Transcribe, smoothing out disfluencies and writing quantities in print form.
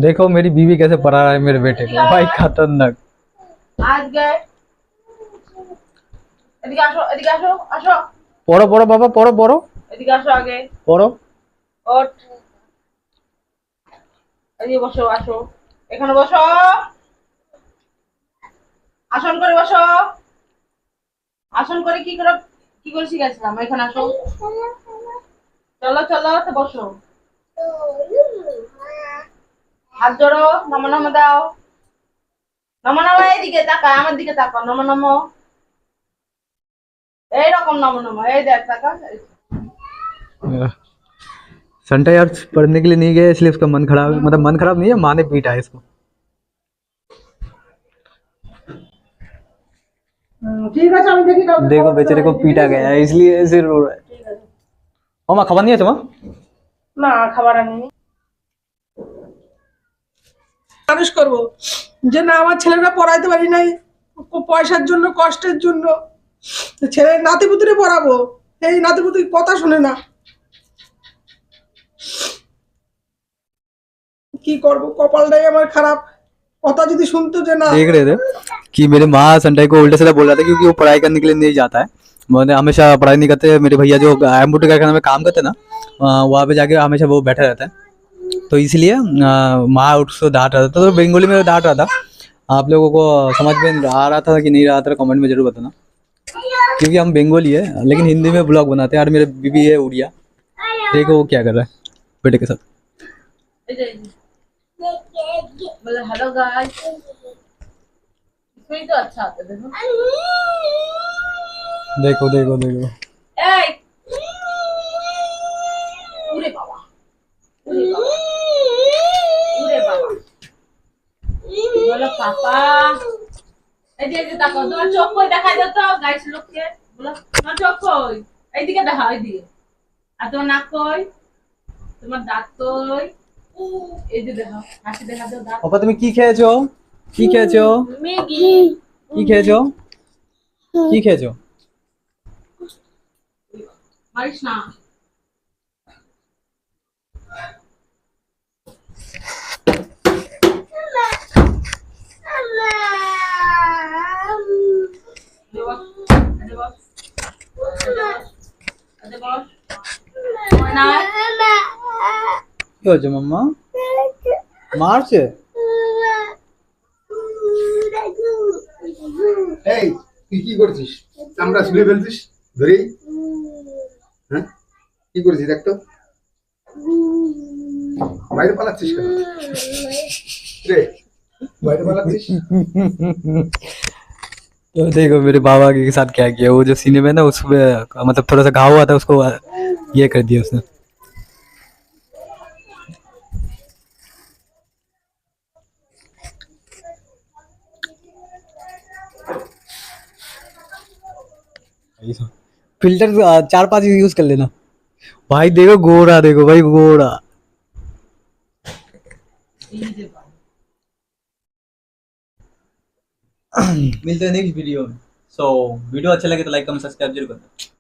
देखो मेरी बीवी कैसे पढ़ा रहा है मेरे बेटे को, भाई खतरनाक। आज गए এদিকে আসো এদিকে আসো আসো পড়ো পড়ো বাবা, পড়ো পড়ো এদিকে আসো আগে পড়ো। ওঠ এদিকে বসো আসো এখানে বসো আসন করে বসো আসন করে কি করে শিখাইছিলাম এখানে আসো চলো চলো তো বসো হাত জোড়ো নমো নমো দাও নমো নমো এইদিকে তাকা আমার দিকে তাকাও নমো নমো এইরকম নমো নমো এই দেখ তাকা संटा यार पढ़ने के लिए नहीं गया इसलिए उसका मन खराब, मतलब मन खराब नहीं है, माँ ने पीटा है इसको। ঠিক আছে আমি দেখি কাউকে देखो बेचारे को पीटा गया है इसलिए ऐसे रो रहा है। ओ माँ खबर नहीं है तुम्हें? না খাবার আনিনি মানুষ করব যে না আমার ছেলেরা পড়াইতে পারি নাই পয়সার জন্য কষ্টের জন্য ছেলের নাতিপুতিরে পড়াবো এই নাতিপুতি কথা শুনে না কি করব কপালটাই আমার খারাপ কথা যদি শুনতো যে না देख रहे थे कि मेरे माँ संटाई को उल्टे सीधा बोल रहा था क्योंकि वो पढ़ाई करने के लिए नहीं जाता है। मैंने हमेशा पढ़ाई नहीं करते, मेरे भैया जो एम्बूटे कारखाना में काम करते ना, वहाँ पे जाके हमेशा वो बैठा रहता है, तो इसलिए माँ उसको डांट रहा था। तो बंगाली में डांट रहा था। आप लोगों को समझ में आ रहा था कि नहीं रहा था कमेंट में जरूर बताना, क्योंकि हम बंगाली है लेकिन हिंदी में ब्लॉग बनाते हैं। और मेरे बीबी है उड़िया, देखो वो क्या कर रहा है बेटे के साथ। बोले हेलो गाइस इसमें तो अच्छा आता है देखो देखो देखो देखो এই ওরে বাবা ওরে বাবা ওরে বাবা বলো পাপা এই যে দেখো তোমার চোখ কই দেখাই দাও তো গাইস লোককে বলো তোমার চোখ কই এইদিকে দেখাও এইদিকে আর তোমার নাক কই তোমার দাঁত কই এই যে দেখাও হাসি দেখা দাও দাঁত पापा তুমি কি খেয়েছো? কি খেয়েছো? ম্যাগি কি খেয়েছো? কি খেয়েছো? মারিস না কি হয়েছে মাম্মা? মারছে? এই তুই কি করছিস? চামড়া ছুলে ফেলছিস ধরেই, হ্যাঁ কি করছিস দেখ তো, বাইরে পালাচ্ছিস কেন রে? বাইরে পালাচ্ছিস? तो देखो मेरे बाबा के साथ क्या किया, वो जो सीने में ना उसमें मतलब थोड़ा सा घाव हुआ था, उसको ये कर दिया उसने। फिल्टर 4-5 यूज कर लेना भाई। देखो गोरा, देखो भाई गोरा। मिलते हैं नेक्स्ट वीडियो में। सो वीडियो अच्छा लगे तो लाइक कमेंट सब्सक्राइब जरूर करना।